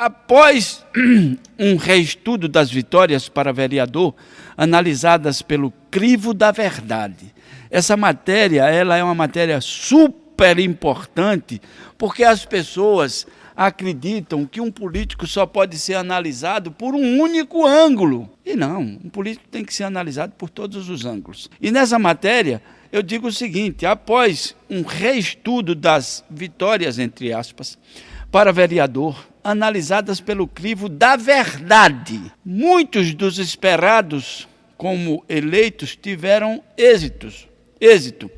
Após um reestudo das vitórias para vereador, analisadas pelo crivo da verdade. Essa matéria, ela é uma matéria super importante, porque as pessoas acreditam que um político só pode ser analisado por um único ângulo. E não, um político tem que ser analisado por todos os ângulos. E nessa matéria, eu digo o seguinte: após um reestudo das vitórias, entre aspas, para vereador, analisadas pelo crivo da verdade, muitos dos esperados como eleitos tiveram êxito,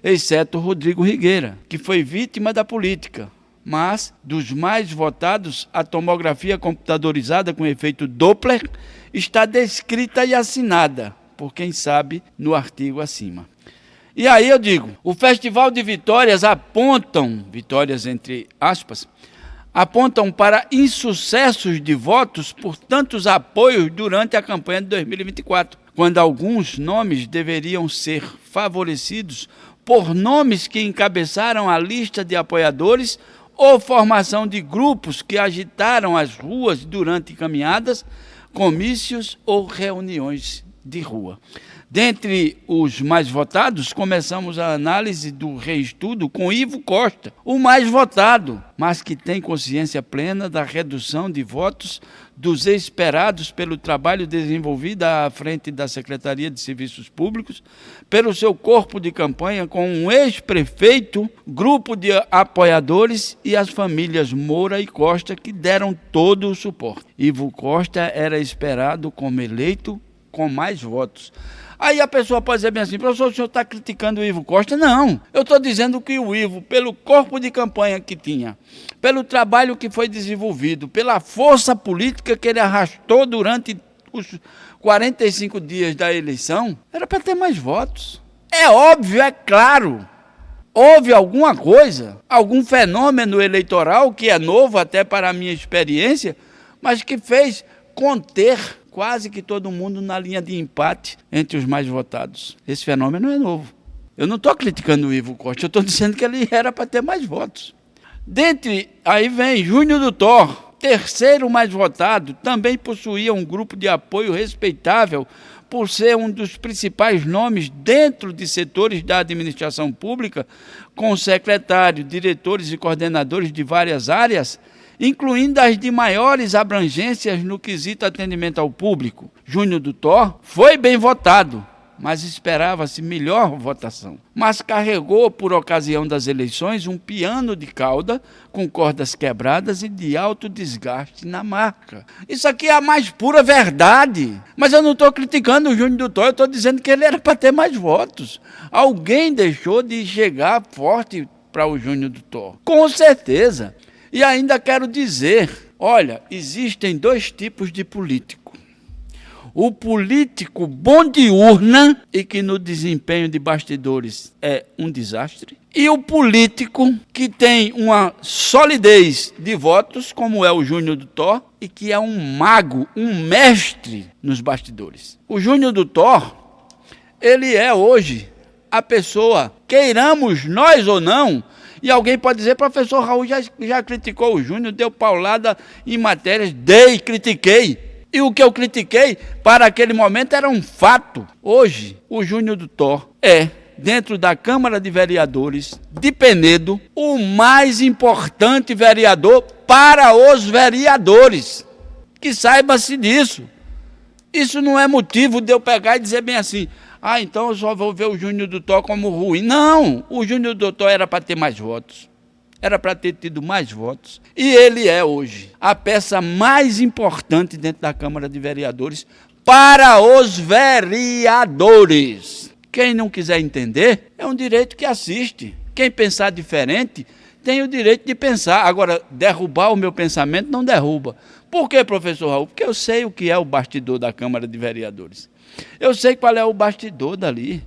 exceto Rodrigo Rigueira, que foi vítima da política. Mas, dos mais votados, a tomografia computadorizada com efeito Doppler está descrita e assinada por quem sabe no artigo acima. E aí eu digo, o Festival de Vitórias vitórias entre aspas, apontam para insucessos de votos por tantos apoios durante a campanha de 2024, quando alguns nomes deveriam ser favorecidos por nomes que encabeçaram a lista de apoiadores ou formação de grupos que agitaram as ruas durante caminhadas, comícios ou reuniões de rua. Dentre os mais votados, começamos a análise do reestudo com Ivo Costa, o mais votado, mas que tem consciência plena da redução de votos dos esperados pelo trabalho desenvolvido à frente da Secretaria de Serviços Públicos, pelo seu corpo de campanha com um ex-prefeito, grupo de apoiadores e as famílias Moura e Costa, que deram todo o suporte. Ivo Costa era esperado como eleito com mais votos. Aí a pessoa pode dizer bem assim: professor, o senhor está criticando o Ivo Costa? Não, eu estou dizendo que o Ivo, pelo corpo de campanha que tinha, pelo trabalho que foi desenvolvido, pela força política que ele arrastou durante os 45 dias da eleição, era para ter mais votos. É óbvio, é claro, houve alguma coisa, algum fenômeno eleitoral que é novo até para a minha experiência, mas que fez conter quase que todo mundo na linha de empate entre os mais votados. Esse fenômeno é novo. Eu não estou criticando o Ivo Costa, eu estou dizendo que ele era para ter mais votos. Aí vem Júnior do Thor, terceiro mais votado, também possuía um grupo de apoio respeitável por ser um dos principais nomes dentro de setores da administração pública, com secretários, diretores e coordenadores de várias áreas, incluindo as de maiores abrangências no quesito atendimento ao público. Júnior do Thor foi bem votado, mas esperava-se melhor votação. Mas carregou, por ocasião das eleições, um piano de cauda com cordas quebradas e de alto desgaste na marca. Isso aqui é a mais pura verdade. Mas eu não estou criticando o Júnior do Thor, eu estou dizendo que ele era para ter mais votos. Alguém deixou de chegar forte para o Júnior do Thor. Com certeza. E ainda quero dizer, olha, existem dois tipos de político. O político bom de urna e que no desempenho de bastidores é um desastre. E o político que tem uma solidez de votos, como é o Júnior do Thor, e que é um mago, um mestre nos bastidores. O Júnior do Thor, ele é hoje a pessoa, queiramos nós ou não. E alguém pode dizer: professor Raul já criticou o Júnior, deu paulada em matérias, critiquei. E o que eu critiquei, para aquele momento, era um fato. Hoje, o Júnior do Thor é, dentro da Câmara de Vereadores de Penedo, o mais importante vereador para os vereadores. Que saiba-se disso. Isso não é motivo de eu pegar e dizer bem assim: então eu só vou ver o Júnior do Thor como ruim. Não, o Júnior do Thor era para ter mais votos. Era para ter tido mais votos. E ele é hoje a peça mais importante dentro da Câmara de Vereadores para os vereadores. Quem não quiser entender, é um direito que assiste. Quem pensar diferente, tem o direito de pensar. Agora, derrubar o meu pensamento não derruba. Por quê, professor Raul? Porque eu sei o que é o bastidor da Câmara de Vereadores. Eu sei qual é o bastidor dali.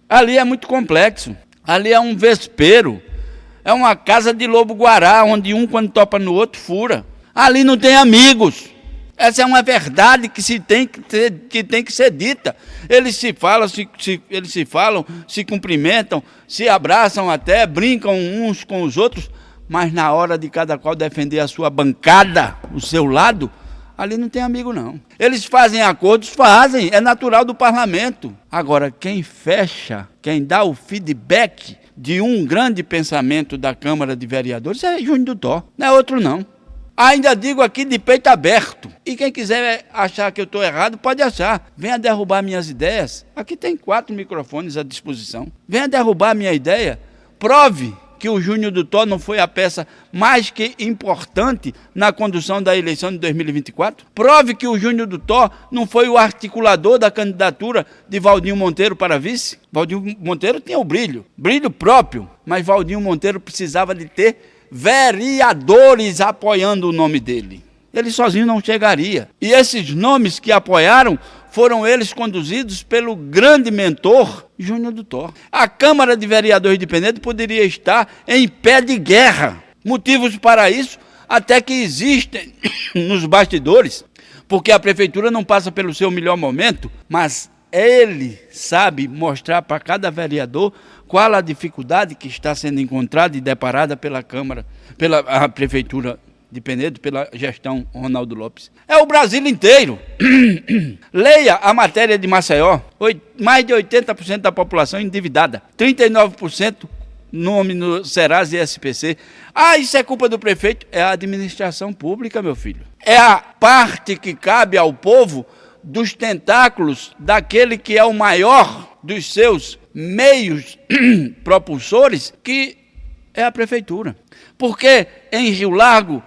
Ali é muito complexo. Ali é um vespeiro. É uma casa de lobo-guará, onde um, quando topa no outro, fura. Ali não tem amigos. Essa é uma verdade que tem que ser dita. Eles se falam, se cumprimentam, se abraçam até, brincam uns com os outros, mas na hora de cada qual defender a sua bancada, o seu lado, ali não tem amigo não. Eles fazem acordos, fazem, é natural do parlamento. Agora, quem fecha, quem dá o feedback de um grande pensamento da Câmara de Vereadores é Júnior do Thor, não é outro não. Ainda digo aqui de peito aberto. E quem quiser achar que eu estou errado, pode achar. Venha derrubar minhas ideias. Aqui tem 4 microfones à disposição. Venha derrubar minha ideia. Prove que o Júnior do Thor não foi a peça mais que importante na condução da eleição de 2024. Prove que o Júnior do Thor não foi o articulador da candidatura de Valdinho Monteiro para vice. Valdinho Monteiro tinha o brilho próprio, mas Valdinho Monteiro precisava de ter vereadores apoiando o nome dele. Ele sozinho não chegaria. E esses nomes que apoiaram foram eles conduzidos pelo grande mentor Júnior do Thor. A Câmara de Vereadores de Penedo poderia estar em pé de guerra. Motivos para isso até que existem nos bastidores, porque a prefeitura não passa pelo seu melhor momento, mas ele sabe mostrar para cada vereador qual a dificuldade que está sendo encontrada e deparada pela Câmara, pela prefeitura de Penedo, pela gestão Ronaldo Lopes. É o Brasil inteiro. Leia a matéria de Maceió. Mais de 80% da população endividada. 39% nome no Serasa e SPC. Ah, isso é culpa do prefeito? É a administração pública, meu filho. É a parte que cabe ao povo dos tentáculos daquele que é o maior dos seus meios propulsores, que é a prefeitura. Porque em Rio Largo,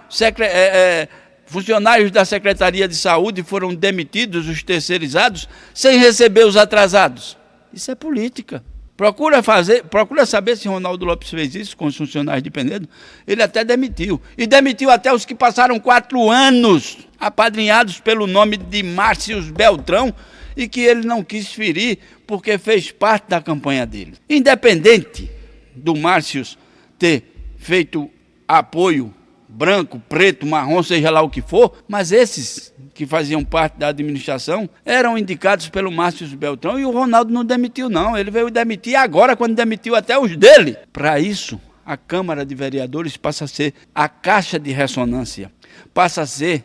funcionários da Secretaria de Saúde foram demitidos, os terceirizados, sem receber os atrasados. Isso é política. Procura saber se Ronaldo Lopes fez isso com os funcionários de Penedo. Ele até demitiu. E demitiu até os que passaram 4 anos apadrinhados pelo nome de Márcios Beltrão e que ele não quis ferir porque fez parte da campanha dele. Independente do Márcios ter feito apoio branco, preto, marrom, seja lá o que for, mas esses que faziam parte da administração eram indicados pelo Márcio Beltrão e o Ronaldo não demitiu não, ele veio demitir agora quando demitiu até os dele. Para isso, a Câmara de Vereadores passa a ser a caixa de ressonância, passa a ser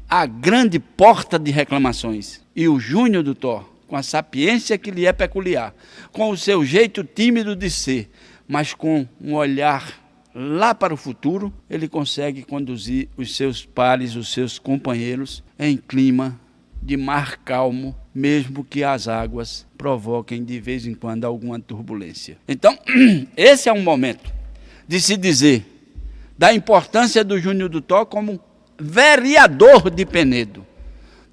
a grande porta de reclamações. E o Júnior do Thor, com a sapiência que lhe é peculiar, com o seu jeito tímido de ser, mas com um olhar lá para o futuro, ele consegue conduzir os seus pares, os seus companheiros, em clima de mar calmo, mesmo que as águas provoquem de vez em quando alguma turbulência. Então, esse é um momento de se dizer da importância do Júnior do Thor como vereador de Penedo,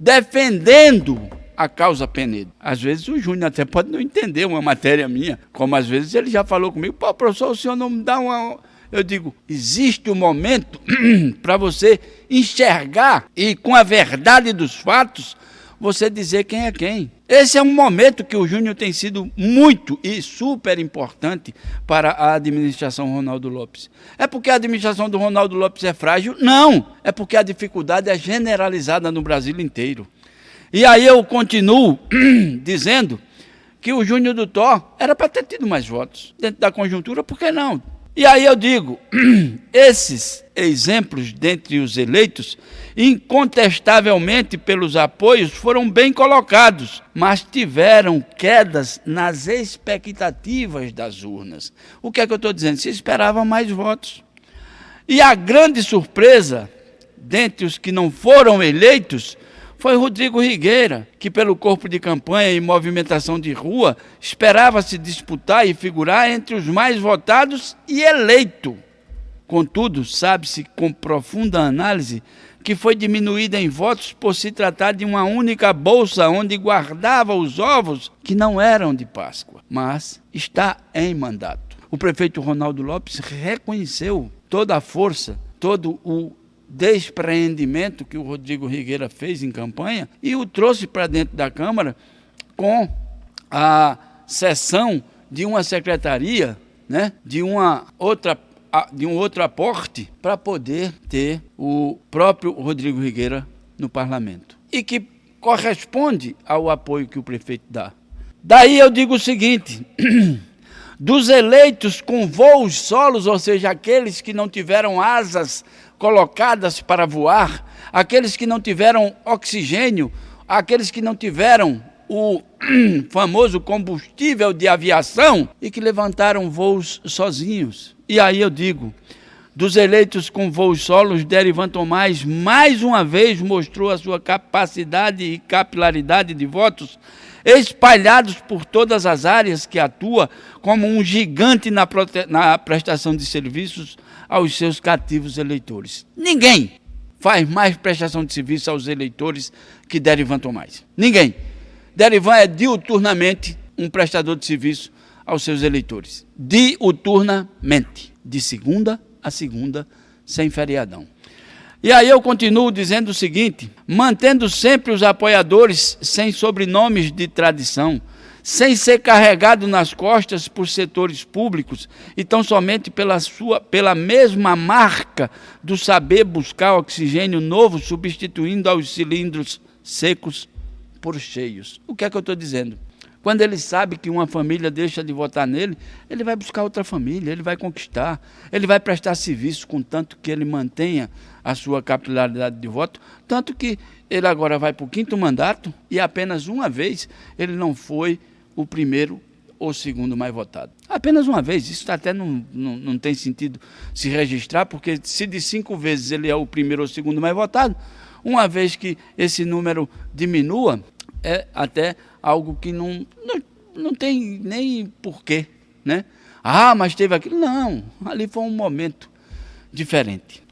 defendendo a causa Penedo. Às vezes o Júnior até pode não entender uma matéria minha, como às vezes ele já falou comigo, pô, professor, o senhor não me dá uma... Eu digo, existe um momento para você enxergar e com a verdade dos fatos, você dizer quem é quem. Esse é um momento que o Júnior tem sido muito e super importante para a administração Ronaldo Lopes. É porque a administração do Ronaldo Lopes é frágil? Não, é porque a dificuldade é generalizada no Brasil inteiro. E aí eu continuo dizendo que o Júnior do Thor era para ter tido mais votos. Dentro da conjuntura, por que não? E aí eu digo, esses exemplos dentre os eleitos, incontestavelmente pelos apoios, foram bem colocados, mas tiveram quedas nas expectativas das urnas. O que é que eu estou dizendo? Se esperava mais votos. E a grande surpresa, dentre os que não foram eleitos, foi Rodrigo Rigueira, que pelo corpo de campanha e movimentação de rua, esperava se disputar e figurar entre os mais votados e eleito. Contudo, sabe-se com profunda análise que foi diminuída em votos por se tratar de uma única bolsa onde guardava os ovos que não eram de Páscoa, mas está em mandato. O prefeito Ronaldo Lopes reconheceu toda a força, todo o despreendimento que o Rodrigo Rigueira fez em campanha e o trouxe para dentro da Câmara com a cessão de uma secretaria, né, de um outro aporte para poder ter o próprio Rodrigo Rigueira no parlamento e que corresponde ao apoio que o prefeito dá. Daí eu digo o seguinte, Dos eleitos com voos solos, ou seja, aqueles que não tiveram asas colocadas para voar, aqueles que não tiveram oxigênio, aqueles que não tiveram o famoso combustível de aviação e que levantaram voos sozinhos. E aí eu digo, dos eleitos com voos solos, Derivan Tomás mais uma vez mostrou a sua capacidade e capilaridade de votos espalhados por todas as áreas que atua como um gigante na prestação de serviços aos seus cativos eleitores. Ninguém faz mais prestação de serviço aos eleitores que Derivan Tomás. Ninguém. Derivan é diuturnamente um prestador de serviço aos seus eleitores. Diuturnamente. De segunda a segunda, sem feriadão. E aí eu continuo dizendo o seguinte, mantendo sempre os apoiadores sem sobrenomes de tradição, sem ser carregado nas costas por setores públicos, e tão somente pela mesma marca do saber buscar oxigênio novo, substituindo aos cilindros secos por cheios. O que é que eu estou dizendo? Quando ele sabe que uma família deixa de votar nele, ele vai buscar outra família, ele vai conquistar, ele vai prestar serviço, contanto que ele mantenha a sua capilaridade de voto, tanto que ele agora vai para o 5º mandato e apenas uma vez ele não foi o primeiro ou segundo mais votado. Apenas uma vez, isso até não tem sentido se registrar, porque se de 5 vezes ele é o primeiro ou segundo mais votado, uma vez que esse número diminua, é até algo que não tem nem porquê, né? Ah, mas teve aquilo. Não, ali foi um momento diferente.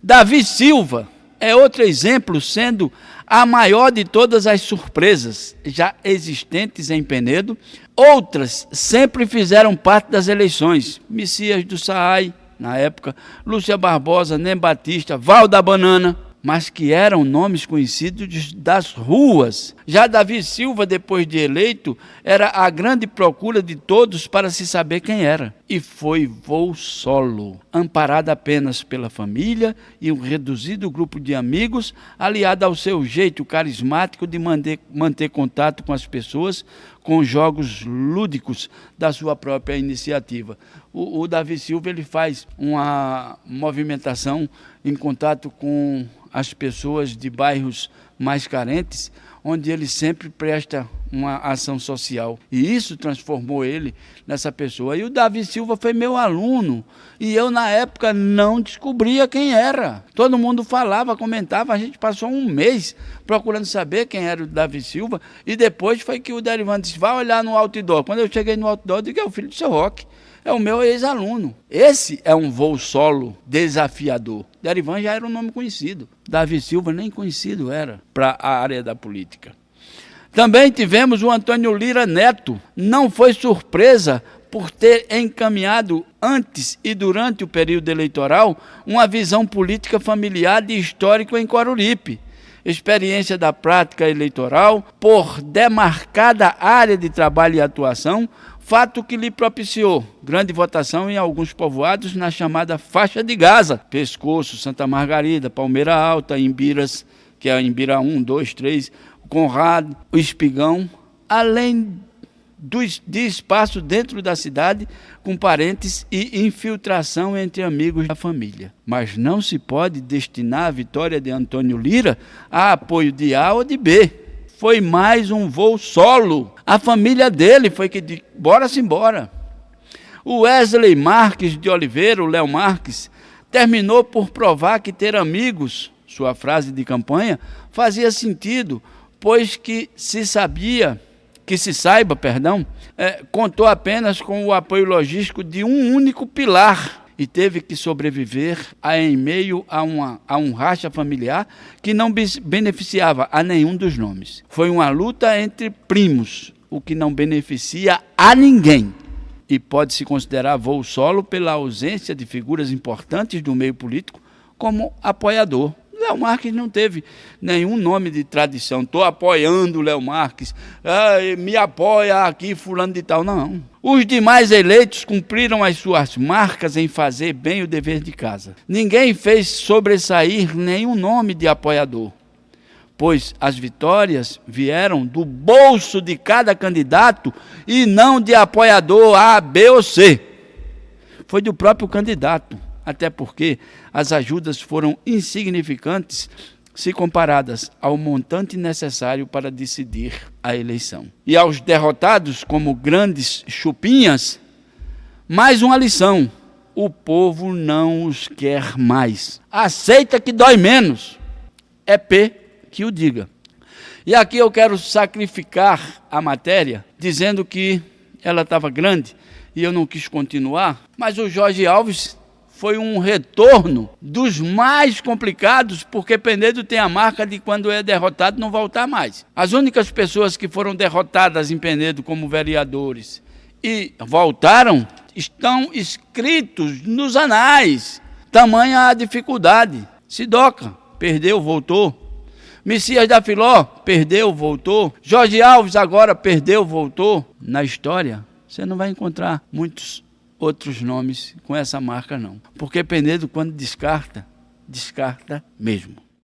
Davi Silva é outro exemplo, sendo a maior de todas as surpresas já existentes em Penedo. Outras sempre fizeram parte das eleições. Messias do Saai, na época, Lúcia Barbosa, Nem Batista, Val da Banana, mas que eram nomes conhecidos das ruas. Já Davi Silva, depois de eleito, era a grande procura de todos para se saber quem era. E foi voo solo, amparado apenas pela família e um reduzido grupo de amigos, aliado ao seu jeito carismático de manter contato com as pessoas, com jogos lúdicos da sua própria iniciativa. O Davi Silva ele faz uma movimentação em contato com as pessoas de bairros mais carentes, onde ele sempre presta uma ação social. E isso transformou ele nessa pessoa. E o Davi Silva foi meu aluno, e eu na época não descobria quem era. Todo mundo falava, comentava, a gente passou um mês procurando saber quem era o Davi Silva, e depois foi que o Derivan disse, vai olhar no outdoor. Quando eu cheguei no outdoor, eu digo, é o filho do seu Roque. É o meu ex-aluno. Esse é um voo solo desafiador. Derivan já era um nome conhecido. Davi Silva nem conhecido era para a área da política. Também tivemos o Antônio Lira Neto. Não foi surpresa por ter encaminhado antes e durante o período eleitoral uma visão política familiar de histórico em Coruripe. Experiência da prática eleitoral por demarcada área de trabalho e atuação, fato que lhe propiciou grande votação em alguns povoados na chamada faixa de Gaza, Pescoço, Santa Margarida, Palmeira Alta, Imbiras, que é a Imbira 1, 2, 3, o Conrado, o Espigão, além de espaço dentro da cidade, com parentes e infiltração entre amigos da família. Mas não se pode destinar a vitória de Antônio Lira a apoio de A ou de B. Foi mais um voo solo. A família dele foi que disse, bora-se embora. O Wesley Marques de Oliveira, o Léo Marques, terminou por provar que ter amigos, sua frase de campanha, fazia sentido, pois que se saiba, contou apenas com o apoio logístico de um único pilar e teve que sobreviver em meio a um racha familiar que não beneficiava a nenhum dos nomes. Foi uma luta entre primos, o que não beneficia a ninguém. E pode-se considerar voo solo pela ausência de figuras importantes do meio político como apoiador. Léo Marques não teve nenhum nome de tradição. Estou apoiando o Léo Marques, me apoia aqui fulano de tal. Não. Os demais eleitos cumpriram as suas marcas em fazer bem o dever de casa. Ninguém fez sobressair nenhum nome de apoiador. pois as vitórias vieram do bolso de cada candidato e não de apoiador A, B ou C. Foi do próprio candidato, até porque as ajudas foram insignificantes se comparadas ao montante necessário para decidir a eleição. E aos derrotados como grandes chupinhas, mais uma lição: o povo não os quer mais. Aceita que dói menos. É P que o diga. E aqui eu quero sacrificar a matéria, dizendo que ela estava grande e eu não quis continuar, mas o Jorge Alves foi um retorno dos mais complicados, porque Penedo tem a marca de quando é derrotado não voltar mais. As únicas pessoas que foram derrotadas em Penedo como vereadores e voltaram estão escritos nos anais. Tamanha a dificuldade. Sidoca perdeu, voltou. Messias da Filó perdeu, voltou. Jorge Alves agora perdeu, voltou. Na história, você não vai encontrar muitos outros nomes com essa marca não. Porque Penedo, quando descarta, descarta mesmo.